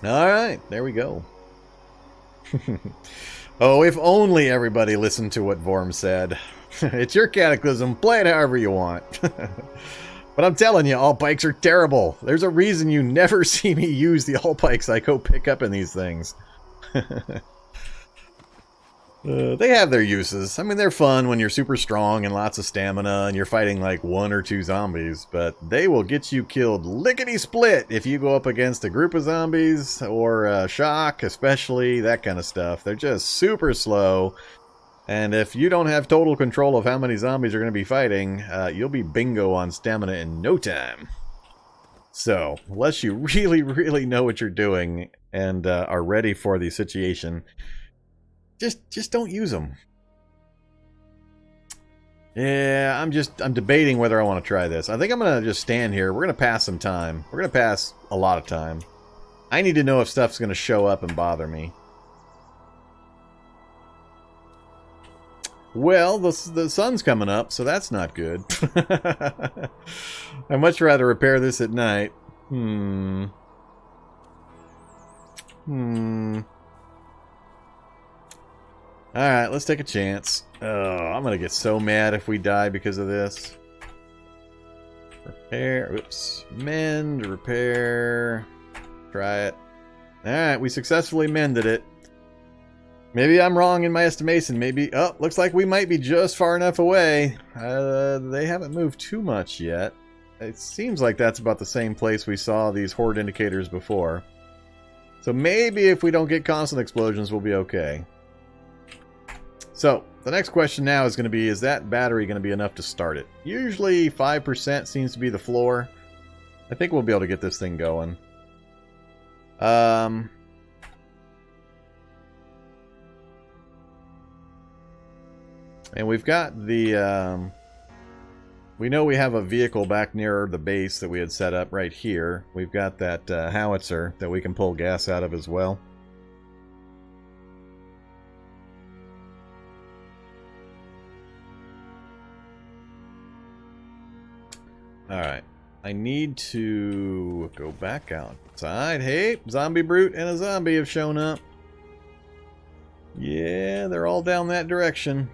Alright, there we go. Oh, if only everybody listened to what Vorm said. It's your Cataclysm, play it however you want. But I'm telling you, all pikes are terrible. There's a reason you never see me use the all pikes I go pick up in these things. They have their uses. I mean, they're fun when you're super strong and lots of stamina and you're fighting like 1 or 2 zombies, but they will get you killed lickety-split if you go up against a group of zombies or shock, especially, that kind of stuff. They're just super slow, and if you don't have total control of how many zombies you're going to be fighting, you'll be bingo on stamina in no time. So, unless you really, really know what you're doing and are ready for the situation, just don't use them. Yeah, I'm debating whether I want to try this. I think I'm going to just stand here. We're going to pass some time. We're going to pass a lot of time. I need to know if stuff's going to show up and bother me. Well, the sun's coming up, so that's not good. I'd much rather repair this at night. Alright, let's take a chance. Oh, I'm gonna get so mad if we die because of this. Repair, oops. Mend, repair. Try it. Alright, we successfully mended it. Maybe I'm wrong in my estimation. Maybe, oh, looks like we might be just far enough away. They haven't moved too much yet. It seems like that's about the same place we saw these horde indicators before. So maybe if we don't get constant explosions, we'll be okay. So, the next question now is going to be, is that battery going to be enough to start it? Usually 5% seems to be the floor. I think we'll be able to get this thing going. And we've got the... we know we have a vehicle back near the base that we had set up right here. We've got that howitzer that we can pull gas out of as well. Alright, I need to go back outside. Hey, zombie brute and a zombie have shown up. Yeah, they're all down that direction.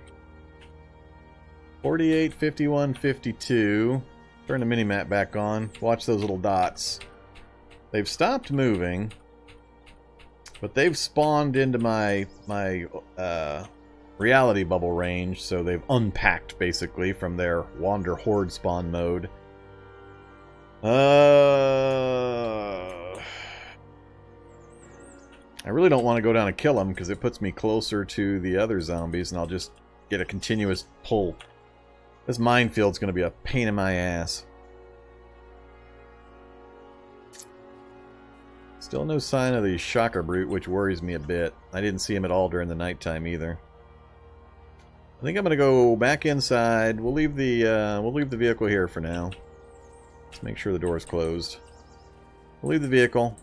48, 51, 52. Turn the minimap back on. Watch those little dots. They've stopped moving, but they've spawned into my reality bubble range, so they've unpacked basically from their wander horde spawn mode. I really don't want to go down and kill them because it puts me closer to the other zombies and I'll just get a continuous pull. This minefield's going to be a pain in my ass. Still no sign of the shocker brute, which worries me a bit. I didn't see him at all during the nighttime either. I think I'm going to go back inside. We'll leave the vehicle here for now. Let's make sure the door is closed. We'll leave the vehicle.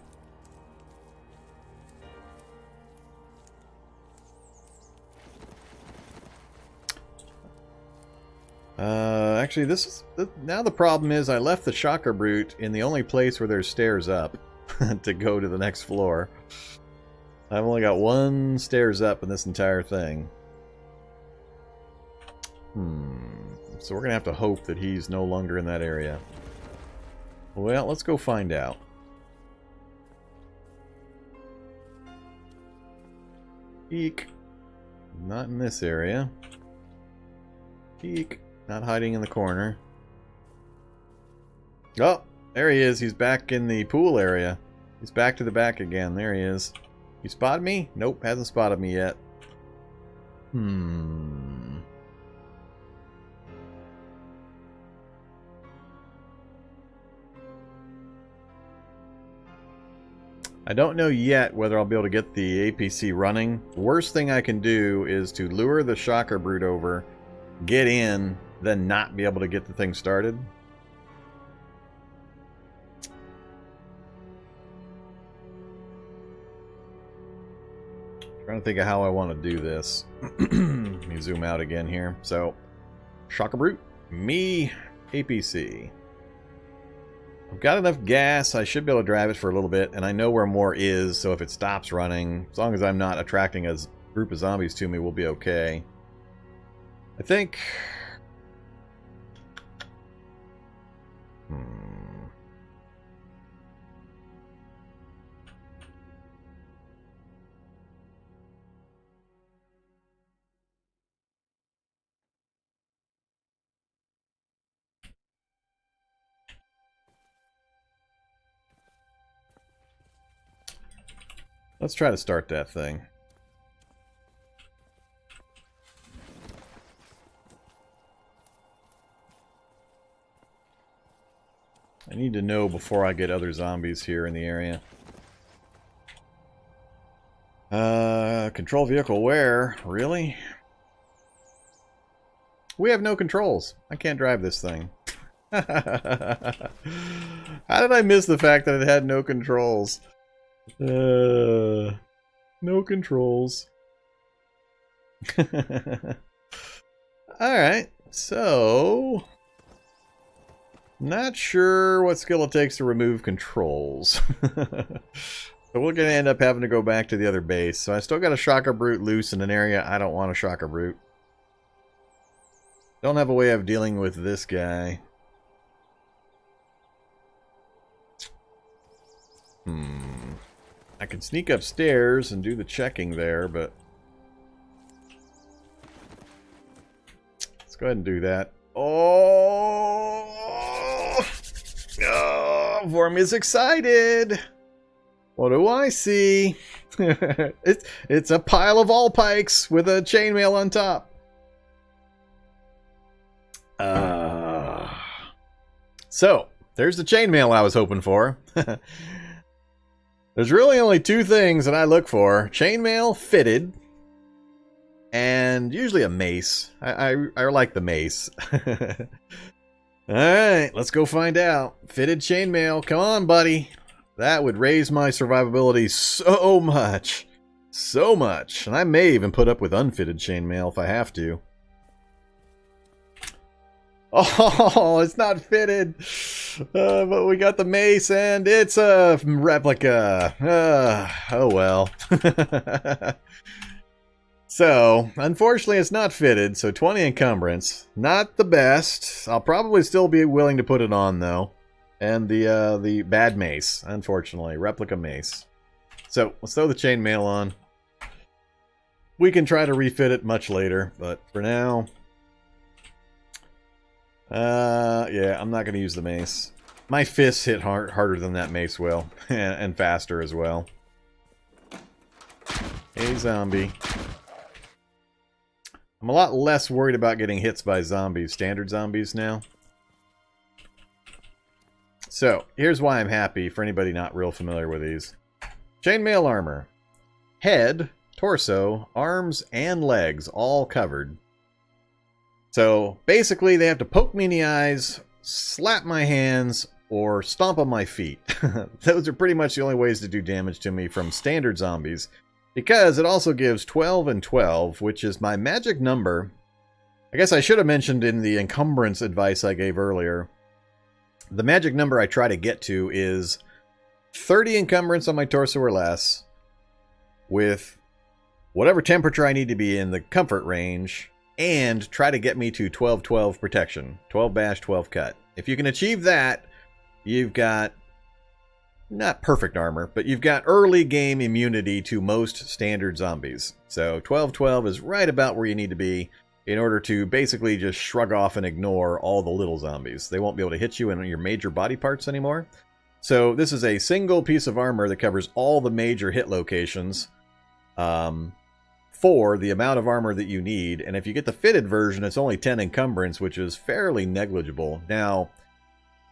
Actually, now the problem is I left the shocker brute in the only place where there's stairs up to go to the next floor. I've only got 1 stairs up in this entire thing. So we're gonna have to hope that he's no longer in that area. Well, let's go find out. Eek. Not in this area. Eek. Not hiding in the corner. Oh, there he is. He's back in the pool area. He's back to the back again. There he is. You spotted me? Nope, hasn't spotted me yet. I don't know yet whether I'll be able to get the APC running. The worst thing I can do is to lure the shocker brute over, get in, then not be able to get the thing started. Trying to think of how I want to do this. Let me zoom out again here. So, shocker brute, me, APC. I've got enough gas. I should be able to drive it for a little bit, and I know where more is, so if it stops running, as long as I'm not attracting a group of zombies to me, we'll be okay. I think... Let's try to start that thing. I need to know before I get other zombies here in the area. Control vehicle where? Really? We have no controls. I can't drive this thing. How did I miss the fact that it had no controls? No controls. Alright, so... Not sure what skill it takes to remove controls. So we're going to end up having to go back to the other base. So I still got a Shocker Brute loose in an area I don't want a Shocker Brute. Don't have a way of dealing with this guy. I can sneak upstairs and do the checking there, but... Let's go ahead and do that. Oh, Vorm is excited! What do I see? It's a pile of all pikes with a chainmail on top. So, there's the chainmail I was hoping for. There's really only two things that I look for. Chainmail, fitted, and usually a mace. I like the mace. Alright, let's go find out. Fitted chainmail, come on buddy. That would raise my survivability so much. So much. And I may even put up with unfitted chainmail if I have to. Oh, it's not fitted. But we got the mace and it's a replica. Oh well. So, unfortunately it's not fitted, so 20 encumbrance. Not the best. I'll probably still be willing to put it on though. And the bad mace, unfortunately. Replica mace. So, let's throw the chainmail on. We can try to refit it much later, but for now... yeah, I'm not going to use the mace. My fists hit harder than that mace will. And faster as well. Hey, zombie. I'm a lot less worried about getting hits by zombies. Standard zombies now. So, here's why I'm happy for anybody not real familiar with these. Chainmail armor. Head, torso, arms, and legs all covered. So, basically they have to poke me in the eyes, slap my hands, or stomp on my feet. Those are pretty much the only ways to do damage to me from standard zombies. Because it also gives 12 and 12, which is my magic number. I guess I should have mentioned in the encumbrance advice I gave earlier. The magic number I try to get to is 30 encumbrance on my torso or less, with whatever temperature I need to be in the comfort range, and try to get me to 12-12 protection. 12 bash, 12 cut. If you can achieve that, you've got, not perfect armor, but you've got early game immunity to most standard zombies. So 12-12 is right about where you need to be in order to basically just shrug off and ignore all the little zombies. They won't be able to hit you in your major body parts anymore. So this is a single piece of armor that covers all the major hit locations for the amount of armor that you need. And if you get the fitted version, it's only 10 encumbrance, which is fairly negligible. Now,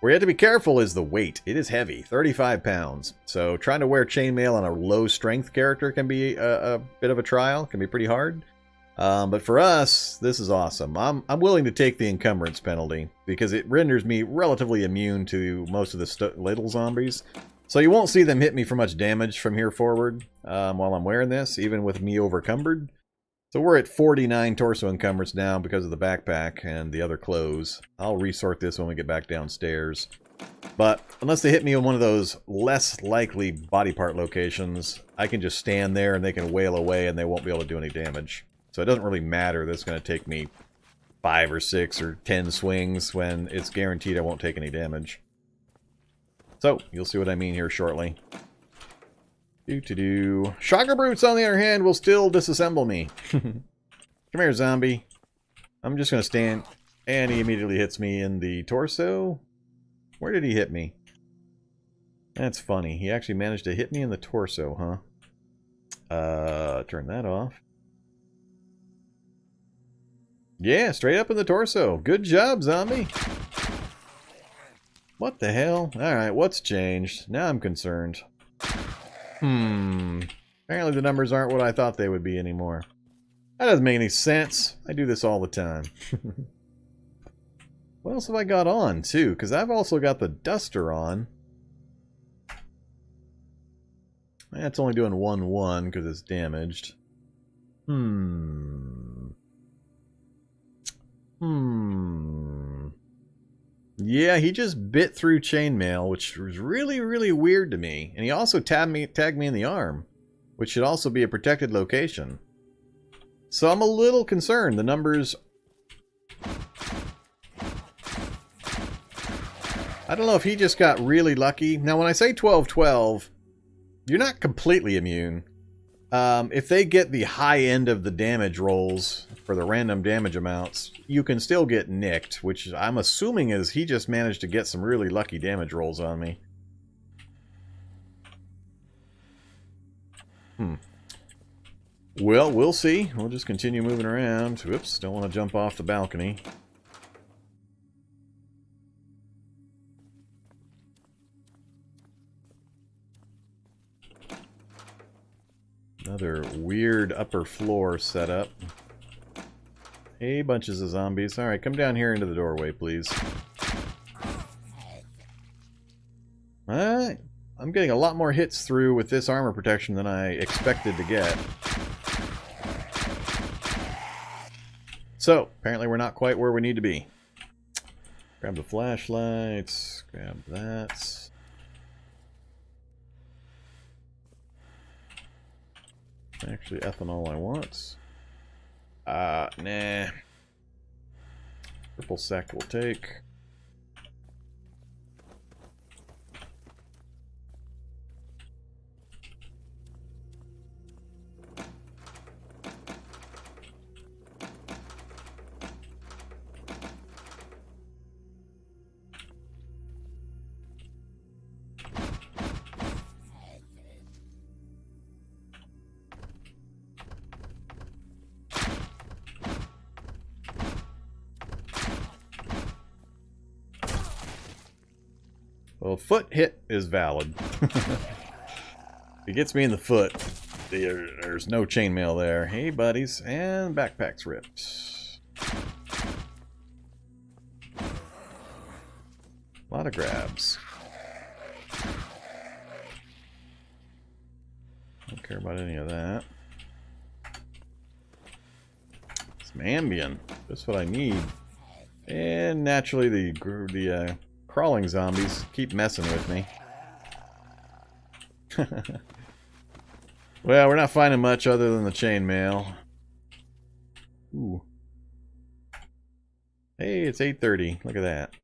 where you have to be careful is the weight. It is heavy, 35 pounds. So trying to wear chainmail on a low strength character can be a bit of a trial, can be pretty hard. But for us, this is awesome. I'm willing to take the encumbrance penalty because it renders me relatively immune to most of the little zombies. So you won't see them hit me for much damage from here forward while I'm wearing this, even with me overcumbered. So we're at 49 torso encumbrance now because of the backpack and the other clothes. I'll resort this when we get back downstairs. But unless they hit me in one of those less likely body part locations, I can just stand there and they can wail away and they won't be able to do any damage. So it doesn't really matter that it's going to take me 5 or 6 or 10 swings when it's guaranteed I won't take any damage. So, you'll see what I mean here shortly. Shocker Brutes, on the other hand, will still disassemble me. Come here, zombie. I'm just going to stand, and he immediately hits me in the torso. Where did he hit me? That's funny. He actually managed to hit me in the torso, huh? Turn that off. Yeah, straight up in the torso. Good job, zombie. What the hell? Alright, what's changed? Now I'm concerned. Apparently the numbers aren't what I thought they would be anymore. That doesn't make any sense. I do this all the time. What else have I got on, too? Because I've also got the duster on. That's only doing 1-1 because it's damaged. Yeah, he just bit through chainmail, which was really, really weird to me. And he also tagged me in the arm, which should also be a protected location. So I'm a little concerned. The numbers... I don't know if he just got really lucky. Now, when I say 12-12, you're not completely immune. If they get the high end of the damage rolls for the random damage amounts, you can still get nicked, which I'm assuming is he just managed to get some really lucky damage rolls on me. Well, we'll see. We'll just continue moving around. Whoops, don't want to jump off the balcony. Another weird upper floor setup. Hey, bunches of zombies. Alright, come down here into the doorway, please. Alright. I'm getting a lot more hits through with this armor protection than I expected to get. So, apparently we're not quite where we need to be. Grab the flashlights. Grab that. Actually, ethanol I want. Nah. Purple sack will take. Well, foot hit is valid. If he gets me in the foot, there's no chainmail there. Hey, buddies. And backpack's ripped. A lot of grabs. Don't care about any of that. Some Ambien. Just what I need. And naturally the crawling zombies keep messing with me. Well, we're not finding much other than the chainmail. Ooh. Hey, it's 8:30. Look at that.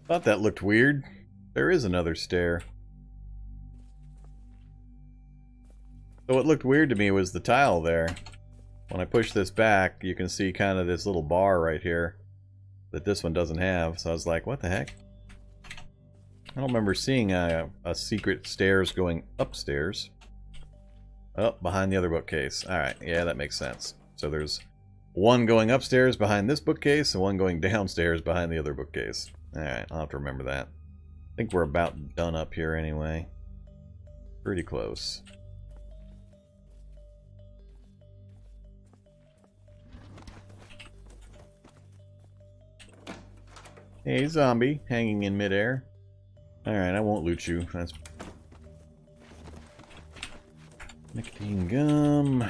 Thought that looked weird. There is another stair. So what looked weird to me was the tile there. When I push this back, you can see kind of this little bar right here that this one doesn't have. So I was like, what the heck? I don't remember seeing a secret stairs going upstairs. Oh, behind the other bookcase. Alright, yeah, that makes sense. So there's one going upstairs behind this bookcase and one going downstairs behind the other bookcase. Alright, I'll have to remember that. I think we're about done up here anyway. Pretty close. Hey, zombie, hanging in midair. Alright, I won't loot you. That's... nicotine gum.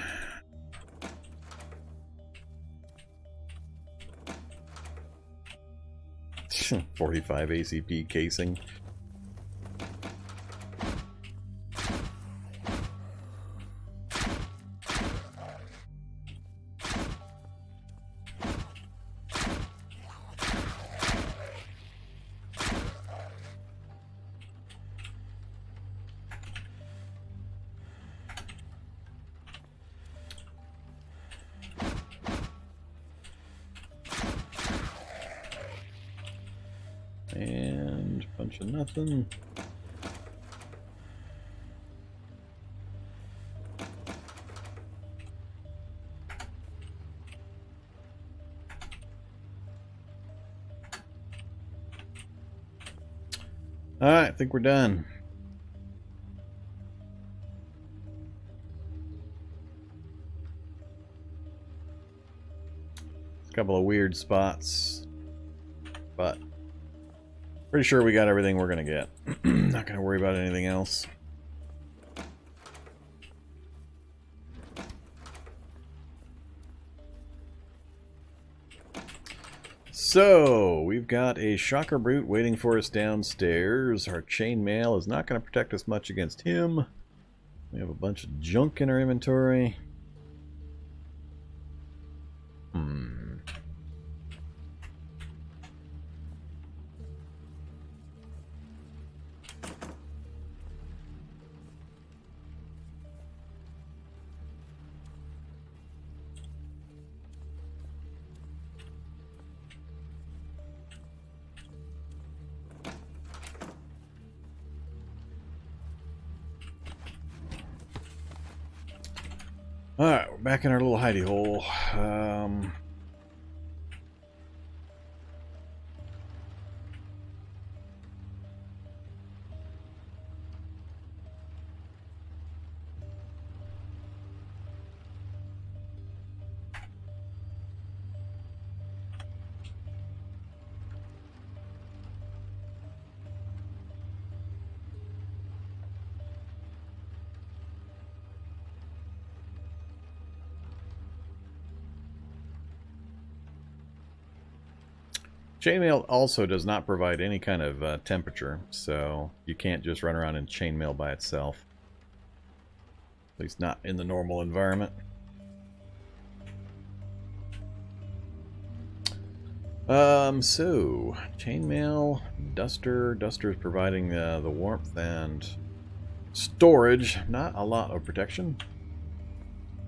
.45 ACP casing. And a bunch of nothing. Alright, I think we're done. A couple of weird spots, but pretty sure we got everything we're gonna get. Not gonna worry about anything else. So, we've got a Shocker Brute waiting for us downstairs. Our chainmail is not going to protect us much against him. We have a bunch of junk in our inventory. Alright, we're back in our little hidey hole. Chainmail also does not provide any kind of temperature, so you can't just run around in chainmail by itself. At least not in the normal environment. So chainmail, duster. Duster is providing the warmth and storage. Not a lot of protection.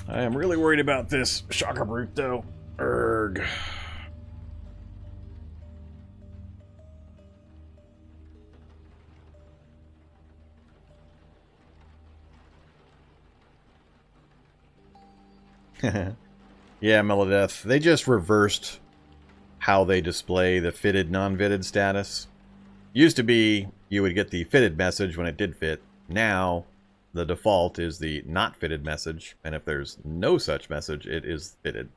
I am really worried about this Shocker Brute, though. Erg. Yeah, Melodeath. They just reversed how they display the fitted, non-fitted status. Used to be you would get the fitted message when it did fit. Now, the default is the not fitted message, and if there's no such message, it is fitted.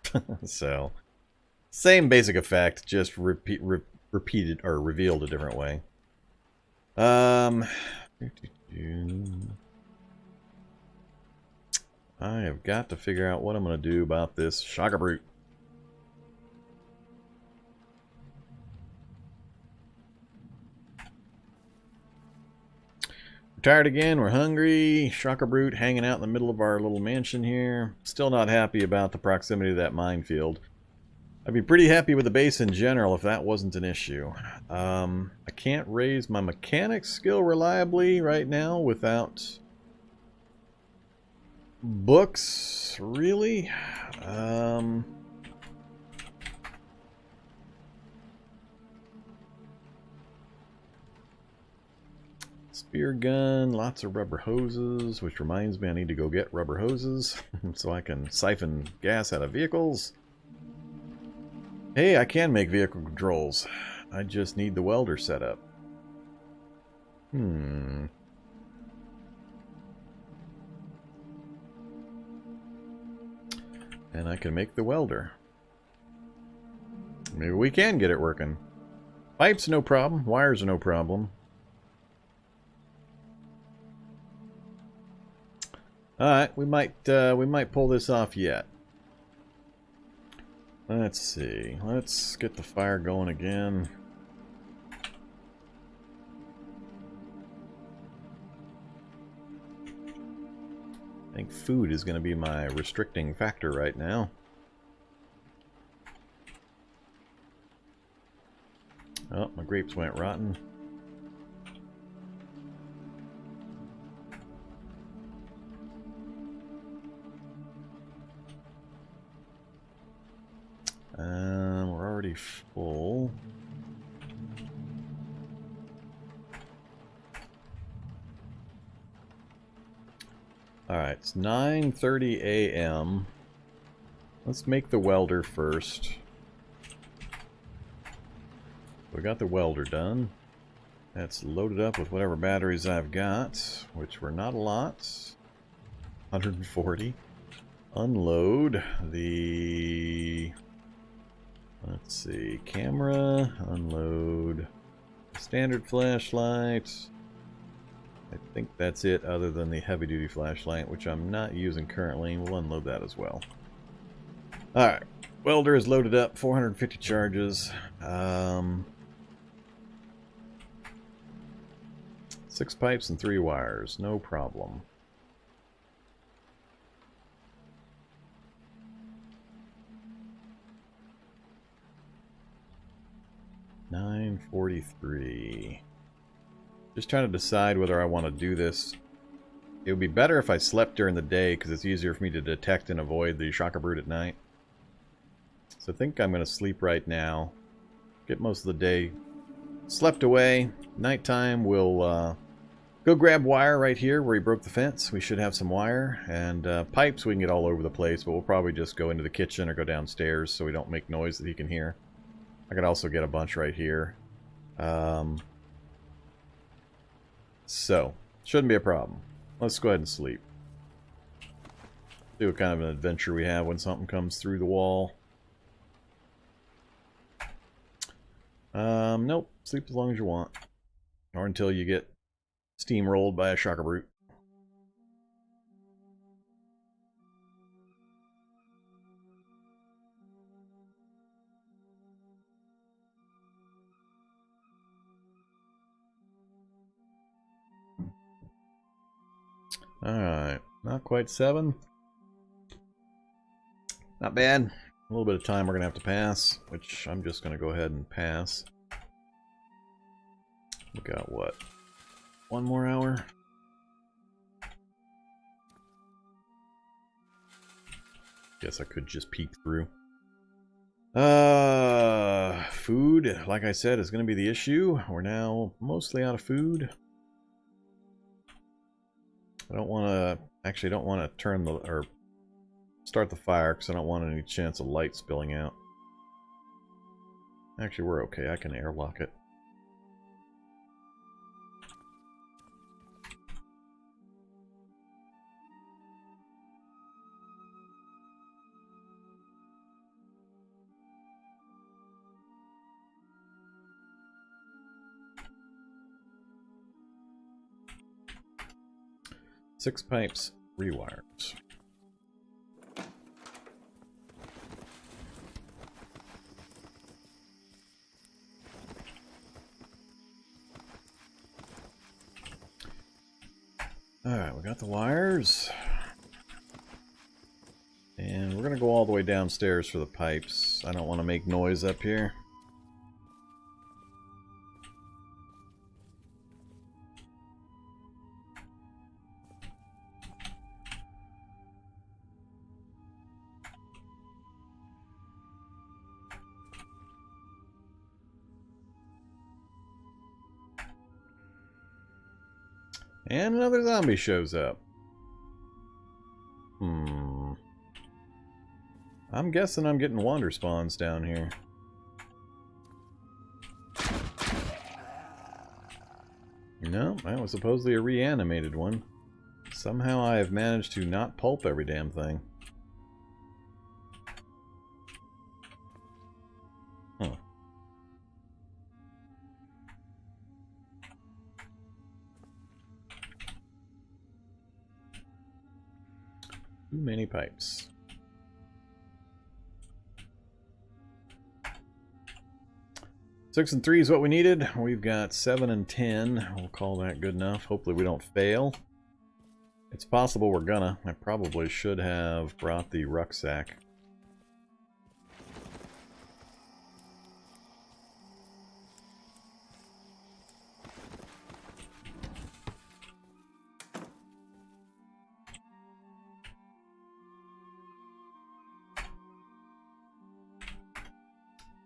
So, same basic effect, just repeated or revealed a different way. I have got to figure out what I'm going to do about this Shocker Brute. We're tired again, we're hungry. Shocker Brute hanging out in the middle of our little mansion here. Still not happy about the proximity to that minefield. I'd be pretty happy with the base in general if that wasn't an issue. I can't raise my mechanics skill reliably right now without books, really? Spear gun, lots of rubber hoses, which reminds me I need to go get rubber hoses so I can siphon gas out of vehicles. Hey, I can make vehicle controls. I just need the welder set up. And I can make the welder. Maybe we can get it working. Pipes, no problem. Wires are no problem. Alright, we might pull this off yet. Let's see. Let's get the fire going again. I think food is going to be my restricting factor right now. Oh, my grapes went rotten. We're already full. Alright, it's 9:30 a.m. Let's make the welder first. We got the welder done. That's loaded up with whatever batteries I've got, which were not a lot. 140. Unload the... Let's see, camera, unload, standard flashlight. I think that's it other than the heavy-duty flashlight, which I'm not using currently. We'll unload that as well. Alright, welder is loaded up, 450 charges. 6 pipes and 3 wires, no problem. $9.43. Just trying to decide whether I want to do this. It would be better if I slept during the day because it's easier for me to detect and avoid the shocker brood at night. So I think I'm going to sleep right now. Get most of the day slept away. Nighttime we'll go grab wire right here where he broke the fence. We should have some wire. And pipes we can get all over the place, but we'll probably just go into the kitchen or go downstairs so we don't make noise that he can hear. I could also get a bunch right here. So, shouldn't be a problem. Let's go ahead and sleep. See what kind of an adventure we have when something comes through the wall. Nope. Sleep as long as you want. Or until you get steamrolled by a shocker brute. Alright, not quite 7. Not bad. A little bit of time we're going to have to pass, which I'm just going to go ahead and pass. We got what? 1 more hour? Guess I could just peek through. Food, like I said, is going to be the issue. We're now mostly out of food. I don't want to, actually don't want to turn the, or start the fire because I don't want any chance of light spilling out. Actually, we're okay. I can airlock it. Six pipes, rewires. Alright, we got the wires. And we're going to go all the way downstairs for the pipes. I don't want to make noise up here. And another zombie shows up. I'm guessing I'm getting Wanderspawns down here. No, that was supposedly a reanimated one. Somehow I have managed to not pulp every damn thing. Huh. Too many pipes. Six and 3 is what we needed. We've got 7 and 10. We'll call that good enough. Hopefully we don't fail. It's possible we're gonna. I probably should have brought the rucksack.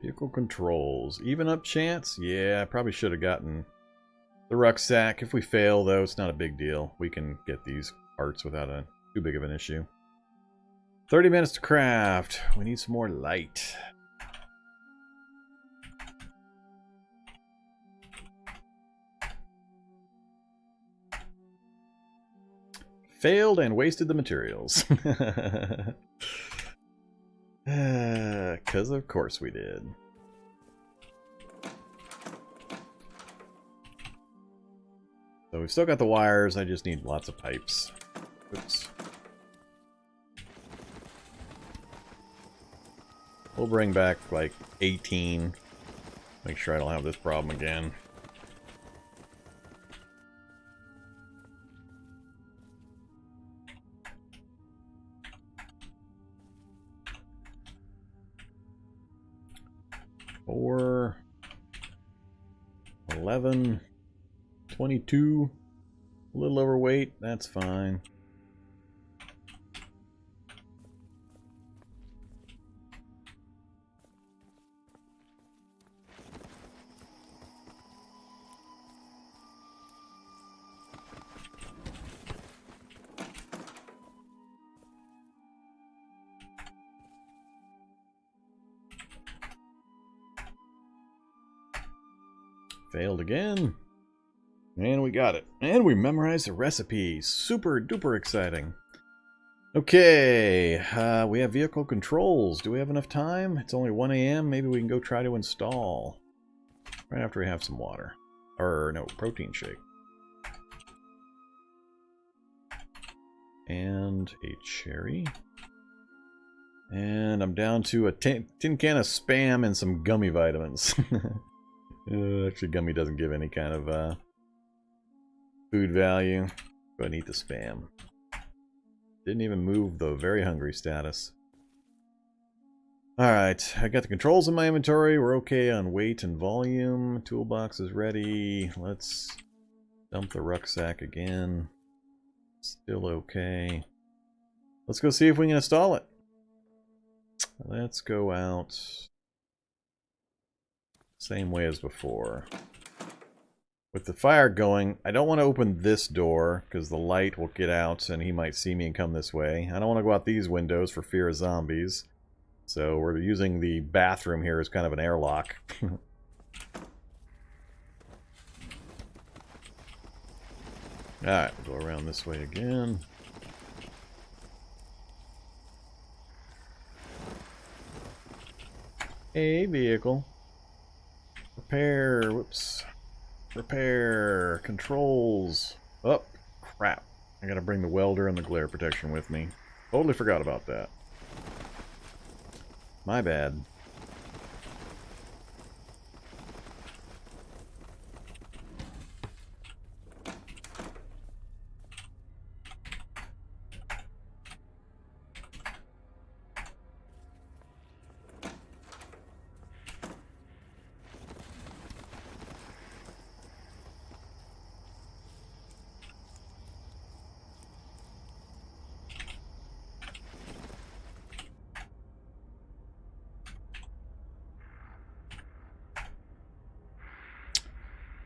Vehicle controls. Even up chance? Yeah, I probably should have gotten the rucksack. If we fail, though, it's not a big deal. We can get these parts without too big of an issue. 30 minutes to craft. We need some more light. Failed and wasted the materials. 'Cause of course we did. So we've still got the wires, I just need lots of pipes. Oops. We'll bring back like 18. Make sure I don't have this problem again. Four, 11, 22, a little overweight, that's fine. Failed again. And we got it. And we memorized the recipe. Super duper exciting. Okay. We have vehicle controls. Do we have enough time? It's only 1 a.m. Maybe we can go try to install. Right after we have some water. Or, no, protein shake. And a cherry. And I'm down to a tin can of Spam and some gummy vitamins. Actually, gummy doesn't give any kind of food value. Go ahead and eat the Spam. Didn't even move the very hungry status. Alright, I got the controls in my inventory. We're okay on weight and volume. Toolbox is ready. Let's dump the rucksack again. Still okay. Let's go see if we can install it. Let's go out. Same way as before. With the fire going, I don't want to open this door because the light will get out and he might see me and come this way. I don't want to go out these windows for fear of zombies. So we're using the bathroom here as kind of an airlock. Alright, we'll go around this way again. A vehicle. Repair, whoops. Repair, controls. Oh, crap. I gotta bring the welder and the glare protection with me. Totally forgot about that. My bad.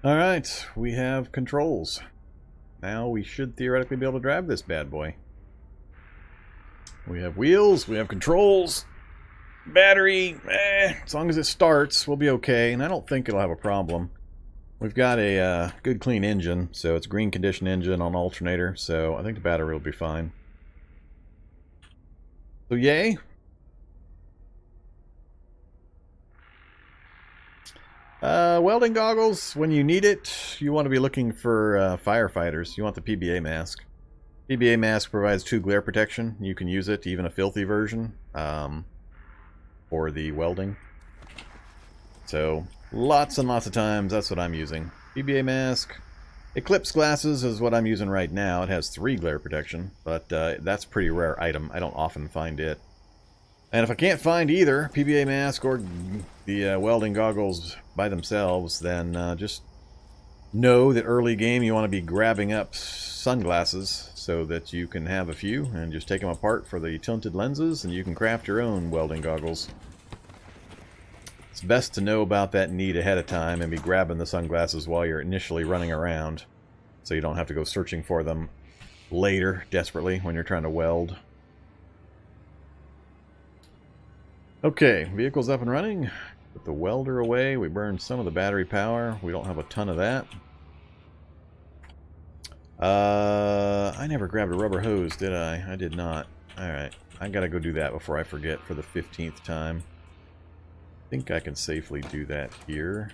Alright, we have controls. Now we should theoretically be able to drive this bad boy. We have wheels, we have controls, battery, as long as it starts, we'll be okay, and I don't think it'll have a problem. We've got a good clean engine, so it's a green condition engine on alternator, so I think the battery will be fine. So yay. Welding goggles, when you need it, you want to be looking for firefighters. You want the PBA mask. PBA mask provides 2 glare protection. You can use it, even a filthy version, for the welding. So, lots and lots of times, that's what I'm using. PBA mask. Eclipse glasses is what I'm using right now. It has 3 glare protection, but that's a pretty rare item. I don't often find it. And if I can't find either, PBA mask or the welding goggles by themselves, then just know that early game you want to be grabbing up sunglasses so that you can have a few and just take them apart for the tinted lenses, and you can craft your own welding goggles. It's best to know about that need ahead of time and be grabbing the sunglasses while you're initially running around, so you don't have to go searching for them later desperately when you're trying to weld. Okay, vehicle's up and running. Put the welder away. We burned some of the battery power. We don't have a ton of that. I never grabbed a rubber hose, did I? I did not. Alright, I gotta go do that before I forget for the 15th time. I think I can safely do that here.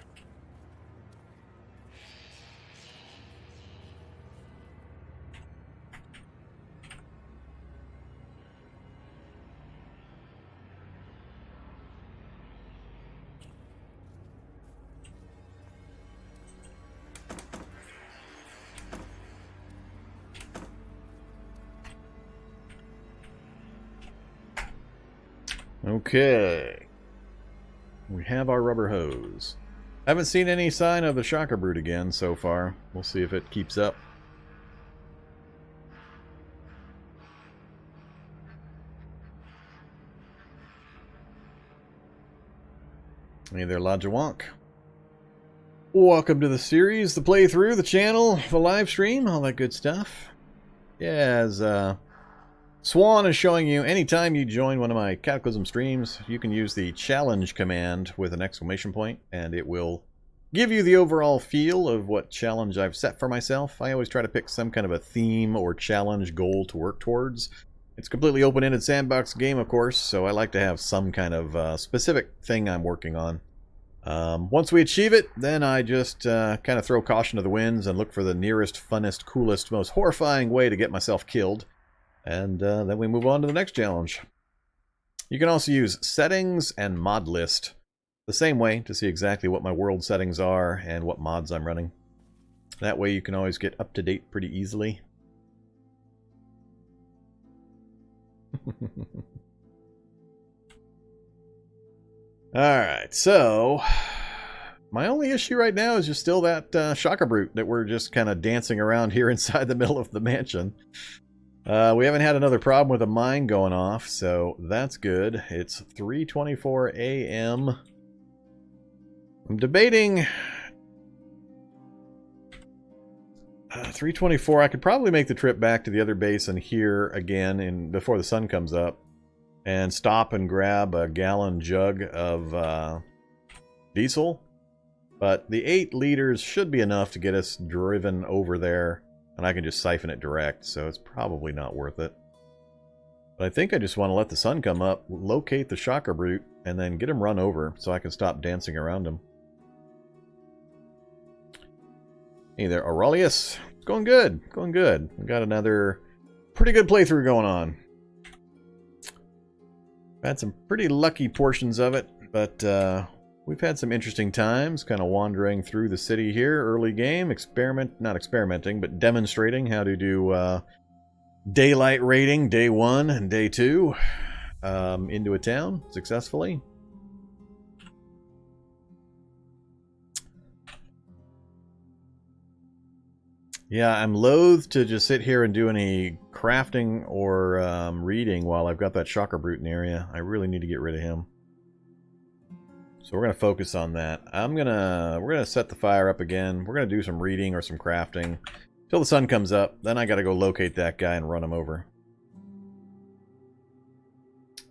Okay. We have our rubber hose. Haven't seen any sign of the shocker brute again so far. We'll see if it keeps up. Hey there, Lajawonk. Welcome to the series, the playthrough, the channel, the live stream, all that good stuff. Yeah, as Swan is showing you, anytime you join one of my Cataclysm streams, you can use the challenge command with an exclamation point, and it will give you the overall feel of what challenge I've set for myself. I always try to pick some kind of a theme or challenge goal to work towards. It's a completely open-ended sandbox game, of course, so I like to have some kind of specific thing I'm working on. Once we achieve it, then I just kind of throw caution to the winds and look for the nearest, funnest, coolest, most horrifying way to get myself killed. And then we move on to the next challenge. You can also use settings and Modlist the same way to see exactly what my world settings are and what mods I'm running. That way you can always get up to date pretty easily. Alright, so my only issue right now is just still that shocker brute that we're just kind of dancing around here inside the middle of the mansion. We haven't had another problem with a mine going off, so that's good. It's 3:24 a.m. I'm debating 3:24. I could probably make the trip back to the other base and here again before the sun comes up and stop and grab a gallon jug of diesel. But the 8 liters should be enough to get us driven over there. And I can just siphon it direct, so it's probably not worth it. But I think I just want to let the sun come up, locate the shocker brute, and then get him run over so I can stop dancing around him. Hey there, Aurelius. It's going good. Going good. We got another pretty good playthrough going on. Had some pretty lucky portions of it, but we've had some interesting times kind of wandering through the city here. Early game, not experimenting, but demonstrating how to do daylight raiding day 1 and day 2 into a town successfully. Yeah, I'm loath to just sit here and do any crafting or reading while I've got that shocker brute in the area. I really need to get rid of him. So we're going to focus on that. We're going to set the fire up again. We're going to do some reading or some crafting till the sun comes up. Then I got to go locate that guy and run him over.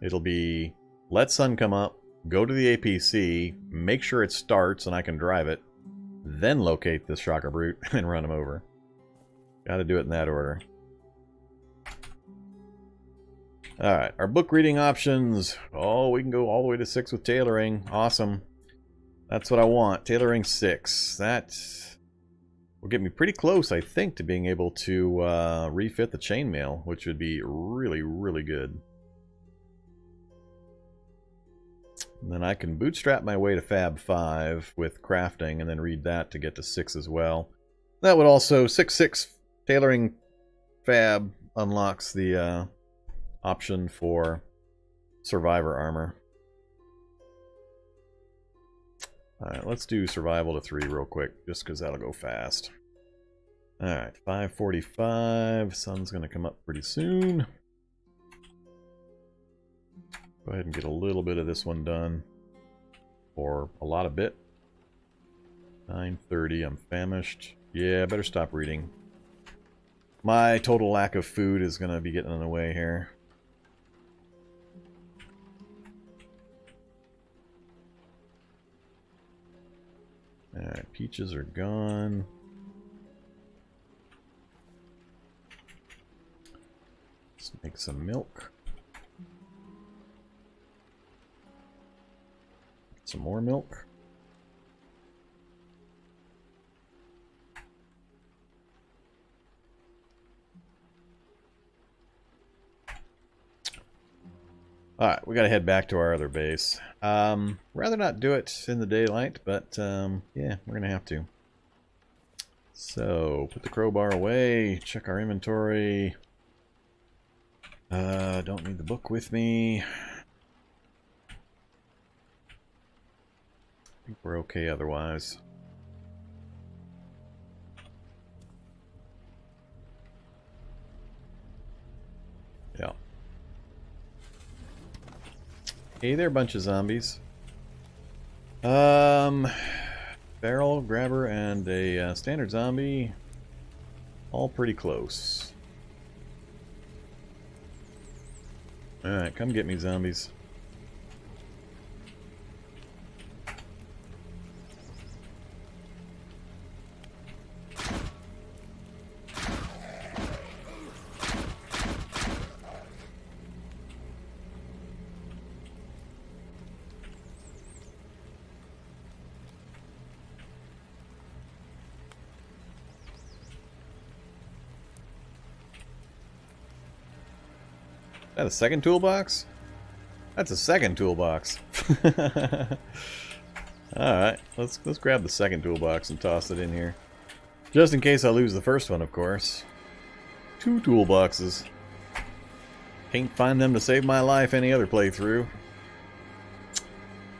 It'll be let sun come up, go to the APC, make sure it starts and I can drive it, then locate this shocker brute and run him over. Got to do it in that order. Alright, our book reading options. Oh, we can go all the way to 6 with tailoring. Awesome. That's what I want. Tailoring 6. That will get me pretty close, I think, to being able to refit the chainmail, which would be really, really good. And then I can bootstrap my way to Fab 5 with crafting and then read that to get to 6 as well. That would also, 6/6 tailoring Fab unlocks the option for survivor armor. Alright, let's do survival to 3 real quick, just because that'll go fast. Alright, 5:45. Sun's going to come up pretty soon. Go ahead and get a little bit of this one done. Or a lot of bit. 9:30, I'm famished. Yeah, I better stop reading. My total lack of food is going to be getting in the way here. Alright, peaches are gone. Let's make some milk. Some more milk. Alright, we gotta head back to our other base. Rather not do it in the daylight, but yeah, we're gonna have to. So, put the crowbar away, check our inventory. Don't need the book with me. I think we're okay otherwise. Yeah. Hey there, bunch of zombies. Barrel grabber and a standard zombie. All pretty close. Alright, come get me, zombies. Is that a second toolbox? That's a second toolbox. Alright, let's grab the second toolbox and toss it in here. Just in case I lose the first one, of course. 2 toolboxes. Can't find them to save my life any other playthrough.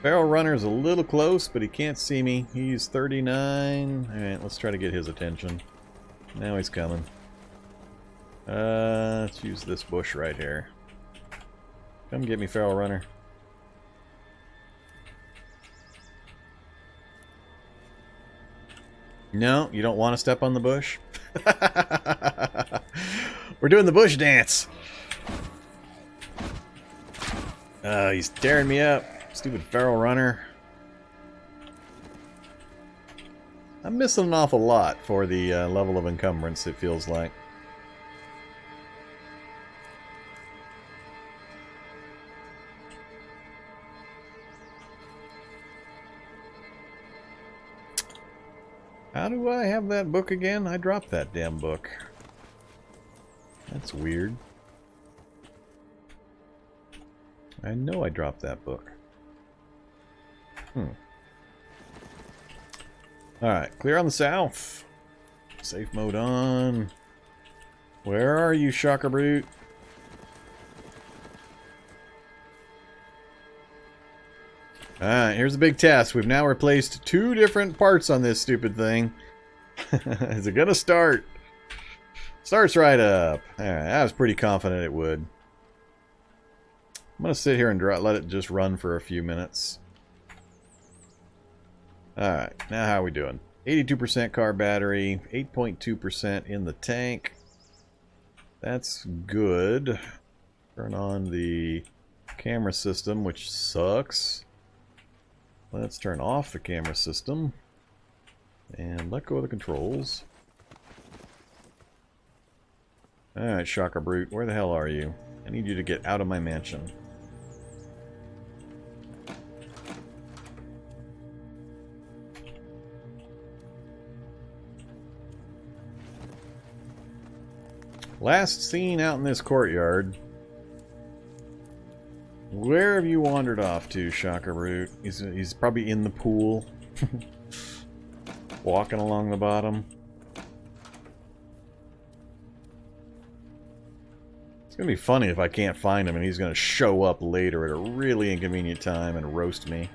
Barrel Runner's a little close, but he can't see me. He's 39. Alright, let's try to get his attention. Now he's coming. Let's use this bush right here. Come get me, Feral Runner. No, you don't want to step on the bush? We're doing the bush dance! He's tearing me up. Stupid Feral Runner. I'm missing an awful lot for the level of encumbrance, it feels like. How do I have that book again? I dropped that damn book. That's weird. I know I dropped that book. Alright, clear on the south. Safe mode on. Where are you, Shocker Brute? Alright, here's a big test. We've now replaced 2 different parts on this stupid thing. Is it gonna start? Starts right up. Alright, I was pretty confident it would. I'm gonna sit here and let it just run for a few minutes. Alright, now how are we doing? 82% car battery, 8.2% in the tank. That's good. Turn on the camera system, which sucks. Let's turn off the camera system and let go of the controls. Alright, Shocker Brute, where the hell are you? I need you to get out of my mansion. Last seen out in this courtyard. Where have you wandered off to, Shockerroot? He's probably in the pool. Walking along the bottom. It's going to be funny if I can't find him and he's going to show up later at a really inconvenient time and roast me.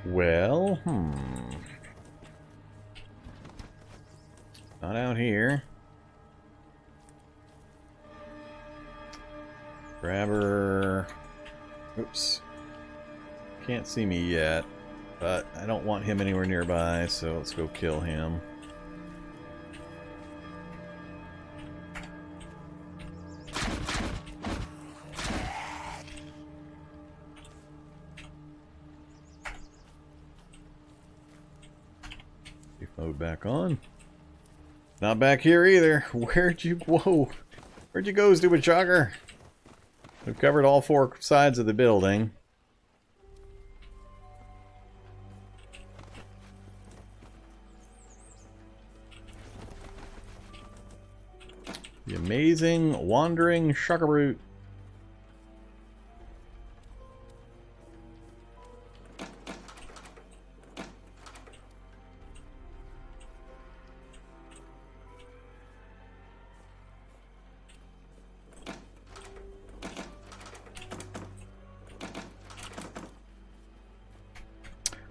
Well, not out here. Grabber. Oops. Can't see me yet, but I don't want him anywhere nearby, so let's go kill him. Mode back on. Not back here either. Where'd you go? Where'd you go, stupid shocker? We've covered all four sides of the building. The amazing wandering Shockerroot.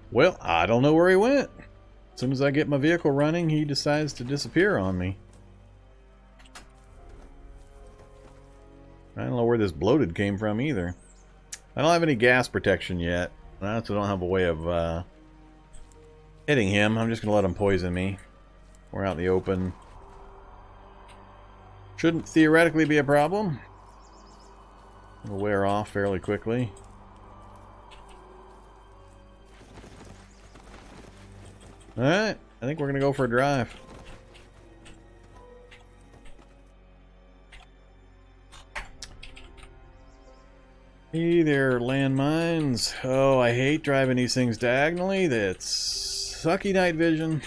Well, I don't know where he went. As soon as I get my vehicle running, he decides to disappear on me. I don't know where this bloated came from either. I don't have any gas protection yet. I also don't have a way of hitting him. I'm just going to let him poison me. We're out in the open. Shouldn't theoretically be a problem. It'll wear off fairly quickly. Alright, I think we're going to go for a drive. Hey there, landmines. Oh, I hate driving these things diagonally. That's sucky night vision.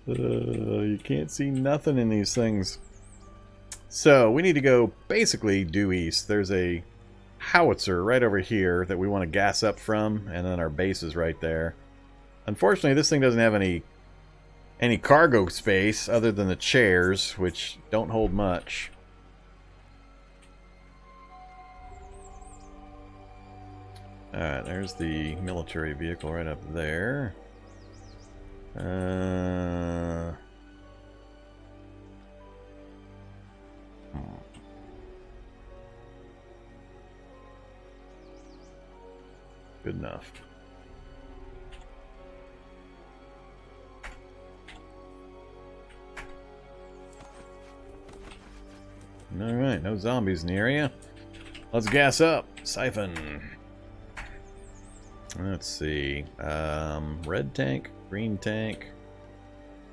You can't see nothing in these things. So, we need to go basically due east. There's a howitzer right over here that we want to gas up from, and then our base is right there. Unfortunately, this thing doesn't have any cargo space other than the chairs, which don't hold much. Alright, there's the military vehicle right up there. Good enough. Alright, no zombies in the area. Let's gas up. Siphon. Let's see. Red tank, green tank,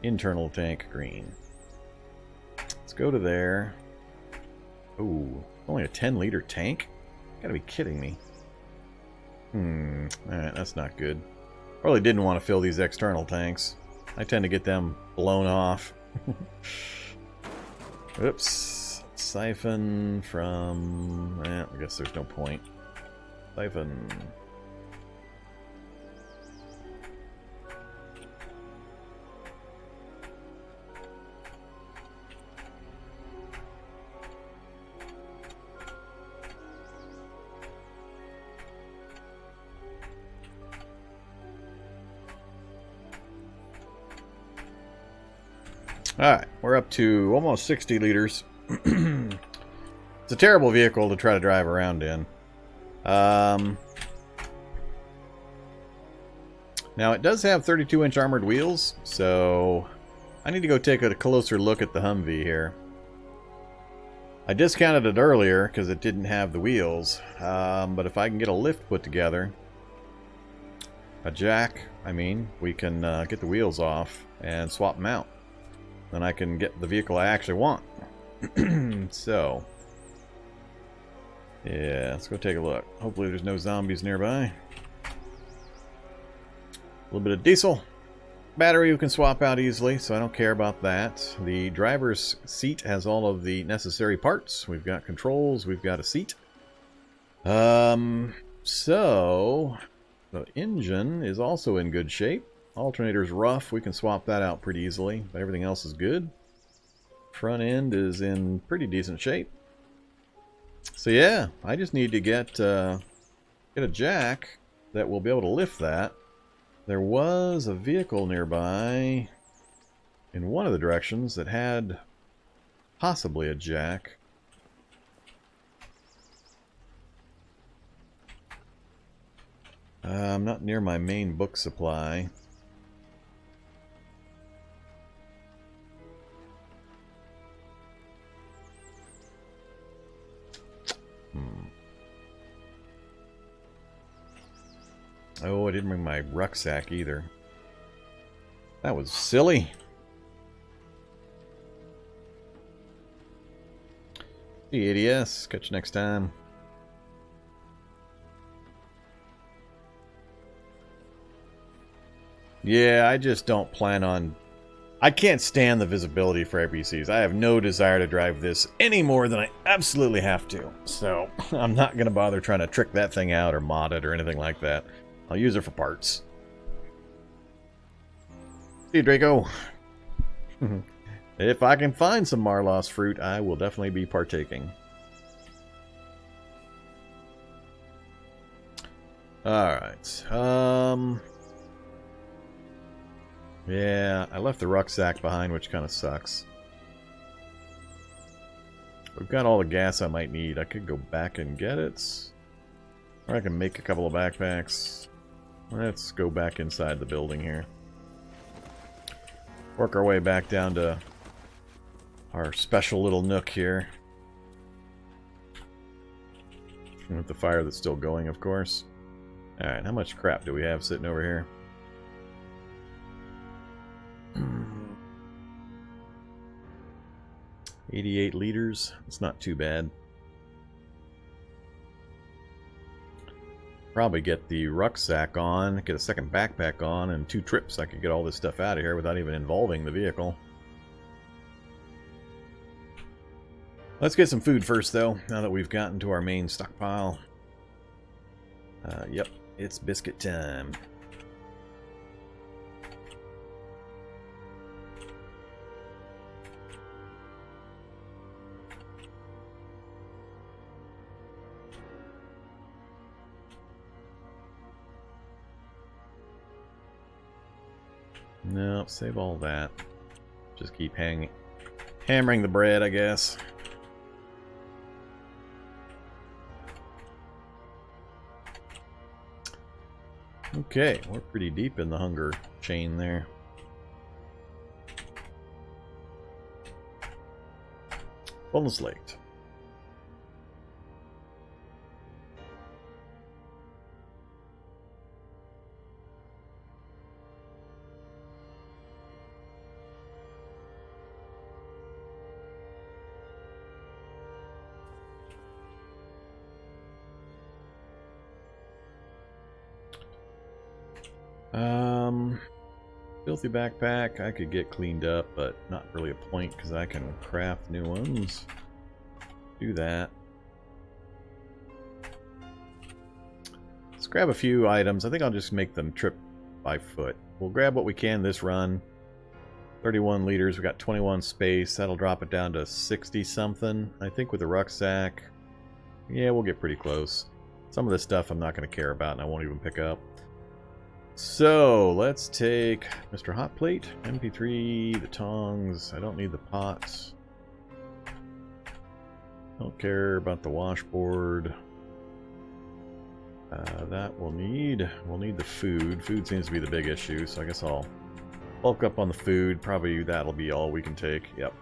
internal tank, green. Let's go to there. Ooh, only a 10-liter tank? You gotta be kidding me. Alright, that's not good. Probably didn't want to fill these external tanks. I tend to get them blown off. Oops. Siphon from... I guess there's no point. Siphon. Alright, we're up to almost 60 liters. It's a terrible vehicle to try to drive around in. Now it does have 32-inch armored wheels, so I need to go take a closer look at the Humvee here. I discounted it earlier because it didn't have the wheels, but if I can get a lift put together, a jack, I mean, we can get the wheels off and swap them out. Then I can get the vehicle I actually want. So, Yeah, let's go take a look. Hopefully there's no zombies nearby. A little bit of diesel. Battery we can swap out easily, so I don't care about that. The driver's seat has all of the necessary parts. We've got controls, we've got a seat. So the engine is also in good shape. Alternator's rough, we can swap that out pretty easily, but everything else is good. Front end is in pretty decent shape. So yeah, I just need to get a jack that will be able to lift that. There was a vehicle nearby in one of the directions that had possibly a jack. I'm not near my main book supply. Oh, I didn't bring my rucksack either. That was silly. The ADS. Catch you next time. Yeah, I just don't plan on... I can't stand the visibility for NPCs. I have no desire to drive this any more than I absolutely have to. So, I'm not going to bother trying to trick that thing out or mod it or anything like that. I'll use it for parts. See you, Draco. If I can find some Marlos fruit, I will definitely be partaking. Alright. Yeah, I left the rucksack behind, which kind of sucks. We've got all the gas I might need. I could go back and get it. Or I can make a couple of backpacks. Let's go back inside the building here. Work our way back down to our special little nook here. With the fire that's still going, of course. Alright, how much crap do we have sitting over here? 88 liters. It's not too bad. Probably get the rucksack on, get a second backpack on, and 2 trips I could get all this stuff out of here without even involving the vehicle. Let's get some food first, though, now that we've gotten to our main stockpile. Yep, it's biscuit time. No, save all that. Just keep hammering the bread, I guess. Okay, we're pretty deep in the hunger chain there. Full slate. Filthy backpack, I could get cleaned up, but not really a point because I can craft new ones. Do that. Let's grab a few items. I think I'll just make them trip by foot. We'll grab what we can this run. 31 liters, we got 21 space. That'll drop it down to 60 something. I think with the rucksack, yeah, we'll get pretty close. Some of this stuff I'm not going to care about and I won't even pick up. So, let's take Mr. Hot Plate, MP3, the tongs. I don't need the pots. Don't care about the washboard. That we'll need. We'll need the food. Food seems to be the big issue, so I guess I'll bulk up on the food. Probably that'll be all we can take. Yep.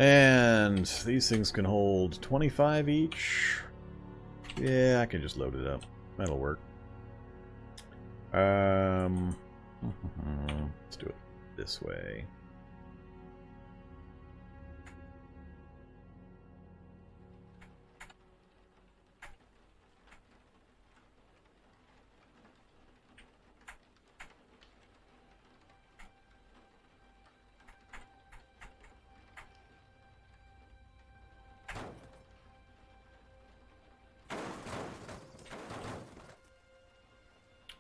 And these things can hold 25 each. Yeah, I can just load it up. That'll work. Let's do it this way.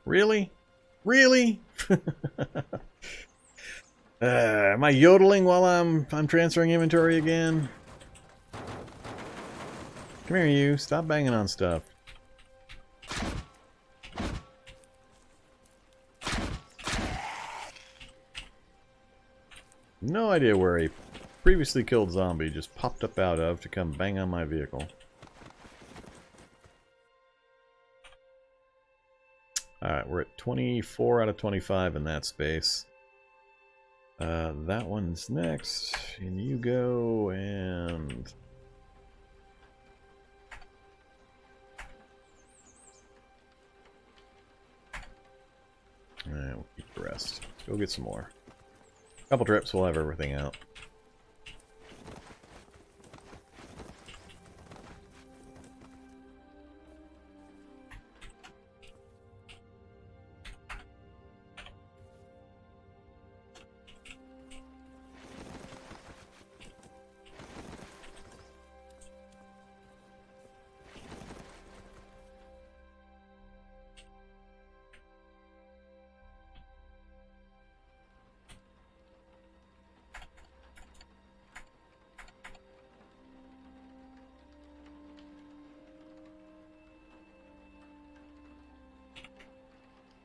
Really? Really? Am I yodeling while I'm transferring inventory again? Come here, you. Stop banging on stuff. No idea where a previously killed zombie just popped up out of to come bang on my vehicle. Alright, we're at 24 out of 25 in that space. That one's next. And you go and... Alright, we'll keep the rest. Let's go get some more. Couple trips, we'll have everything out.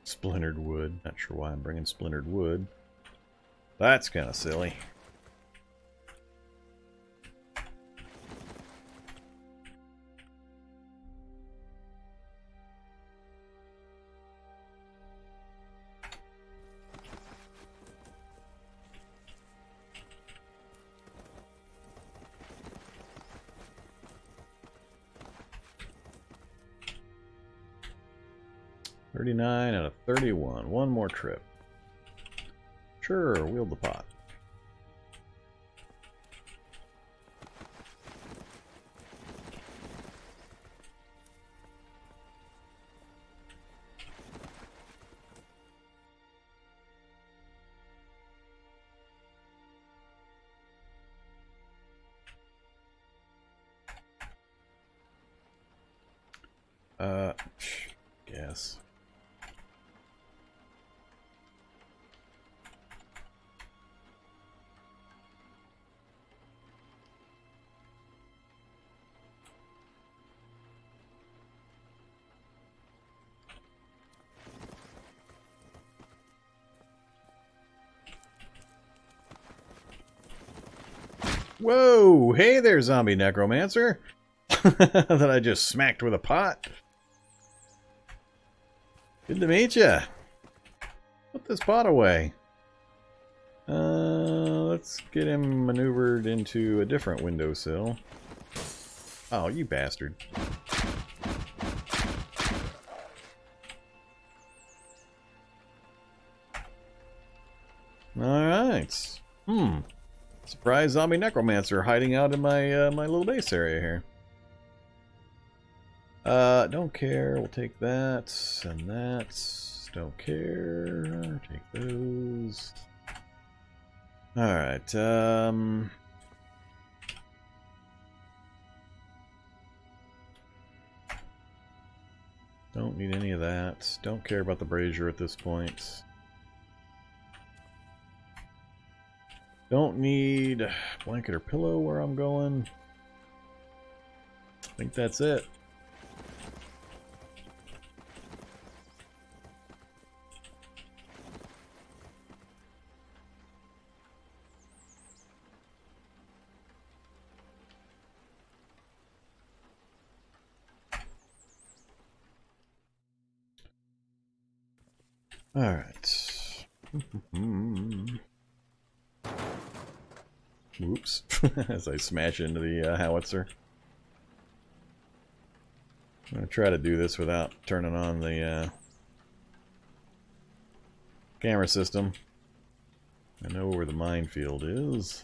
Splintered wood. Not sure why I'm bringing splintered wood. That's kind of silly. $39 out of 31. One more trip. Sure, wield the pot. Guess. Whoa! Hey there, zombie necromancer! That I just smacked with a pot. Good to meet ya. Put this pot away. Let's get him maneuvered into a different windowsill. Oh, you bastard. Alright. Surprise zombie necromancer hiding out in my my little base area here. Don't care. We'll take that and that. Don't care. Take those. Alright, don't need any of that. Don't care about the brazier at this point. Don't need a blanket or pillow where I'm going. I think that's it. All right. Oops. As I smash into the howitzer. I'm going to try to do this without turning on the camera system. I know where the minefield is.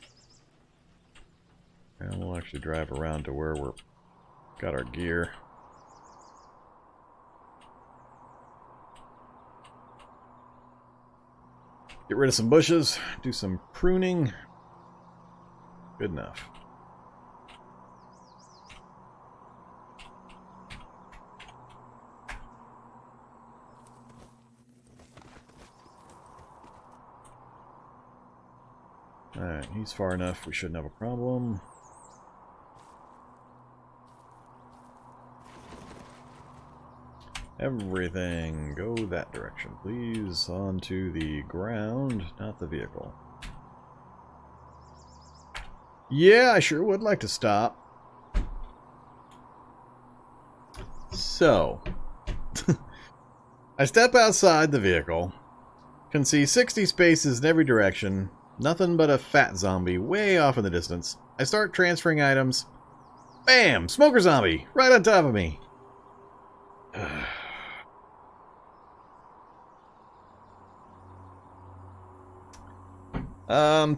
And we'll actually drive around to where we're got our gear. Get rid of some bushes, do some pruning. Good enough. Alright, he's far enough, we shouldn't have a problem. Everything, go that direction, please. Onto the ground, not the vehicle. Yeah, I sure would like to stop. So, I step outside the vehicle, can see 60 spaces in every direction, nothing but a fat zombie way off in the distance. I start transferring items. Bam! Smoker zombie! Right on top of me!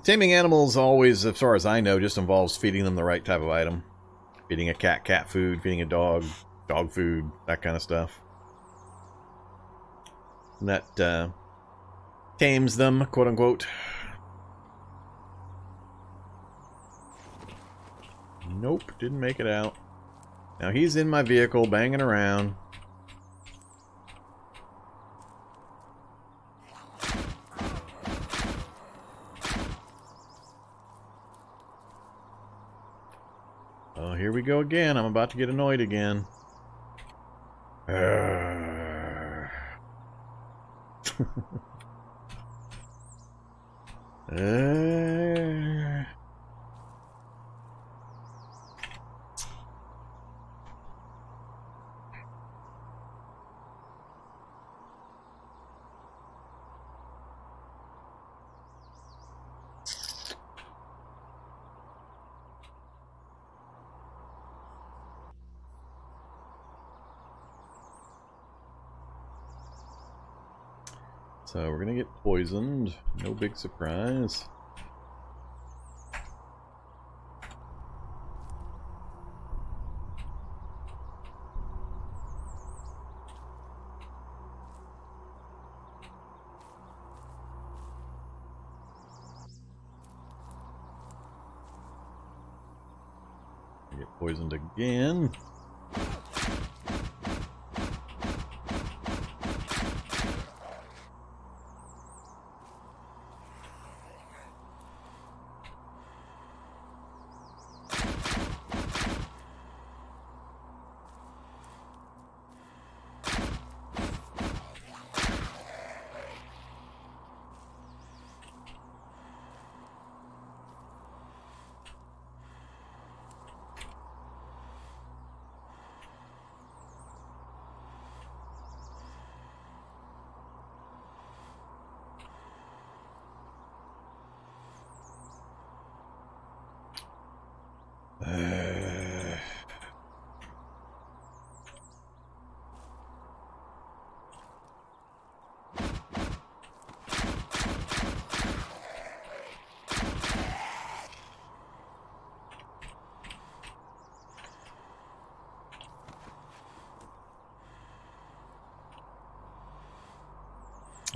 Taming animals always, as far as I know, just involves feeding them the right type of item. Feeding a cat, cat food. Feeding a dog, dog food. That kind of stuff. And that tames them, quote unquote. Nope, didn't make it out. Now he's in my vehicle, banging around. Oh, here we go again. I'm about to get annoyed again. So we're gonna get poisoned. No big surprise. Get poisoned again.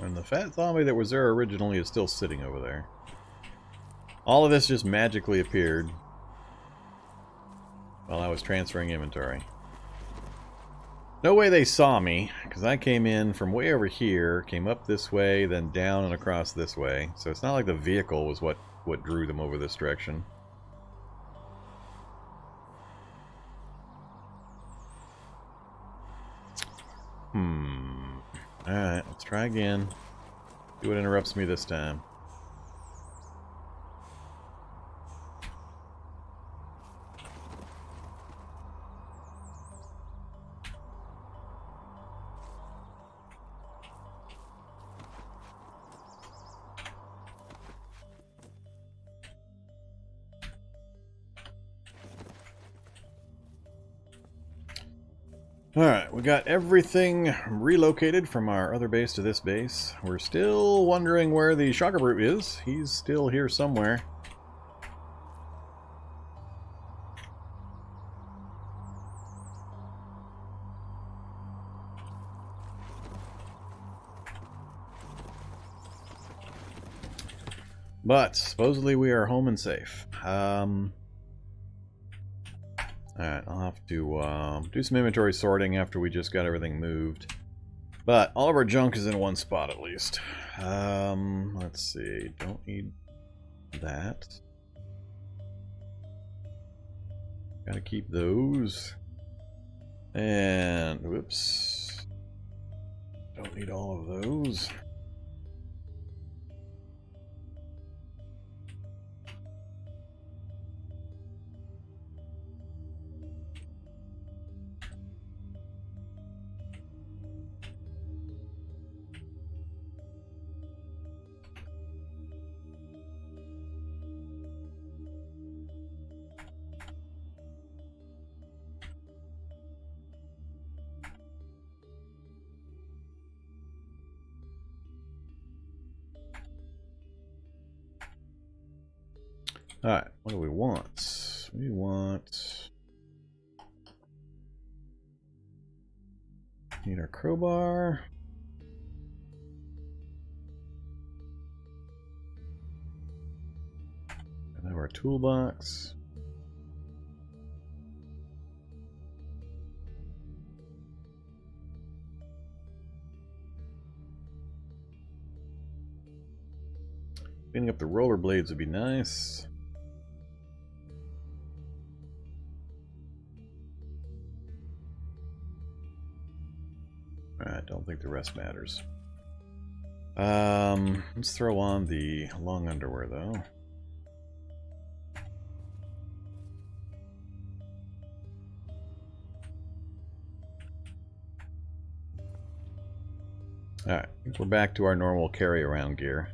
And the fat zombie that was there originally is still sitting over there. All of this just magically appeared while I was transferring inventory. No way they saw me, because I came in from way over here, came up this way, then down and across this way. So it's not like the vehicle was what drew them over this direction. Alright, let's try again. See what interrupts me this time. Alright, we got everything relocated from our other base to this base. We're still wondering where the Shocker Brute is. He's still here somewhere. But supposedly we are home and safe. Alright, I'll have to do some inventory sorting after we just got everything moved. But all of our junk is in one spot at least. Let's see, don't need that. Gotta keep those. And, whoops. Don't need all of those. Alright, what do we want? We want... Need our crowbar. And have our toolbox. Cleaning up the rollerblades would be nice. I don't think the rest matters. Let's throw on the long underwear though. Alright, we're back to our normal carry-around gear.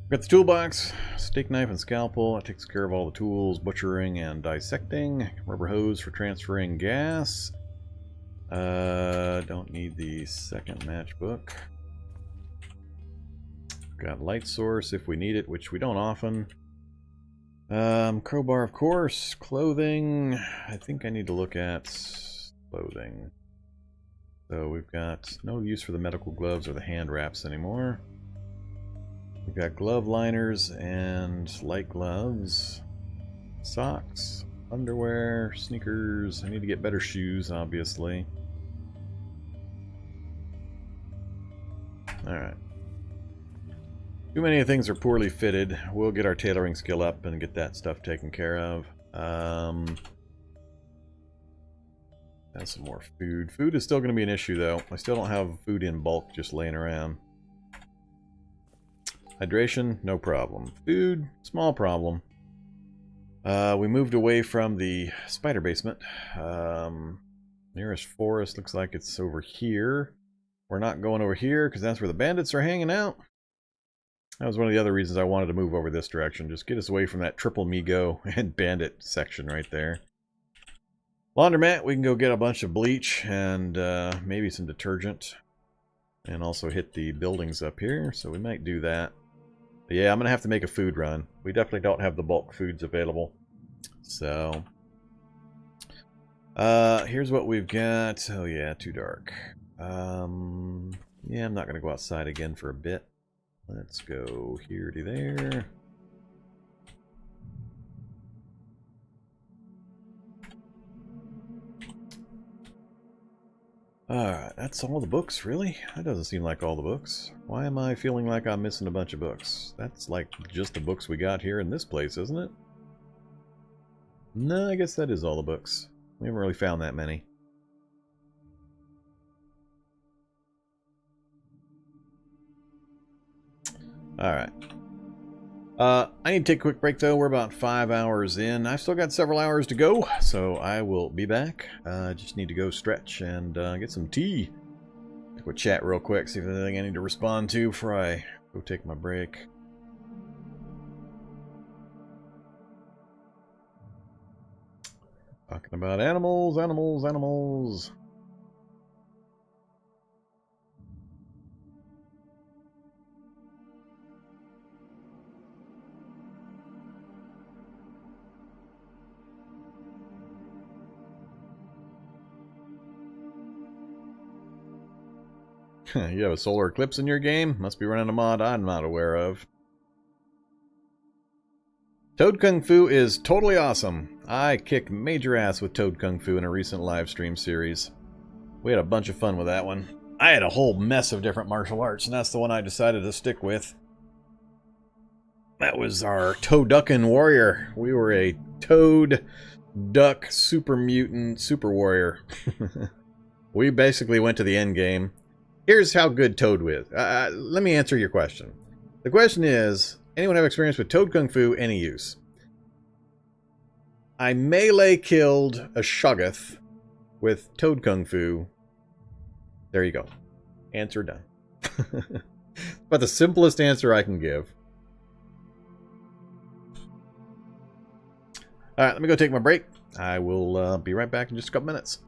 We've got the toolbox, steak knife and scalpel. That takes care of all the tools, butchering and dissecting. Rubber hose for transferring gas. Don't need the second matchbook. Got light source if we need it, which we don't often. Crowbar, of course. Clothing. I think I need to look at clothing. So we've got no use for the medical gloves or the hand wraps anymore. We've got glove liners and light gloves. Socks. Underwear, sneakers. I need to get better shoes, obviously. Alright. Too many things are poorly fitted. We'll get our tailoring skill up and get that stuff taken care of. That's some more food. Food is still going to be an issue, though. I still don't have food in bulk just laying around. Hydration, no problem. Food, small problem. We moved away from the spider basement. Nearest forest looks like it's over here. We're not going over here because that's where the bandits are hanging out. That was one of the other reasons I wanted to move over this direction. Just get us away from that triple Migo and bandit section right there. Laundromat, we can go get a bunch of bleach and maybe some detergent. And also hit the buildings up here, so we might do that. But yeah, I'm going to have to make a food run. We definitely don't have the bulk foods available. So, here's what we've got. Oh yeah, too dark. Yeah, I'm not going to go outside again for a bit. Let's go here to there. Alright, that's all the books, really? That doesn't seem like all the books. Why am I feeling like I'm missing a bunch of books? That's like just the books we got here in this place, isn't it? No, I guess that is all the books. We haven't really found that many. Alright. I need to take a quick break though. We're about 5 hours in. I've still got several hours to go, so I will be back. Just need to go stretch and get some tea. We'll chat real quick, see if there's anything I need to respond to before I go take my break. Talking about animals, animals, animals. You have a solar eclipse in your game? Must be running a mod I'm not aware of. Toad Kung Fu is totally awesome. I kicked major ass with Toad Kung Fu in a recent live stream series. We had a bunch of fun with that one. I had a whole mess of different martial arts, and that's the one I decided to stick with. That was our Toaduckin' Warrior. We were a Toad Duck Super Mutant Super Warrior. We basically went to the end game. Here's how good Toad was. Let me answer your question. The question is, anyone have experience with Toad Kung Fu? Any use? I melee killed a Shoggoth with Toad Kung Fu. There you go. Answer done. But the simplest answer I can give. Alright, let me go take my break. I will be right back in just a couple minutes.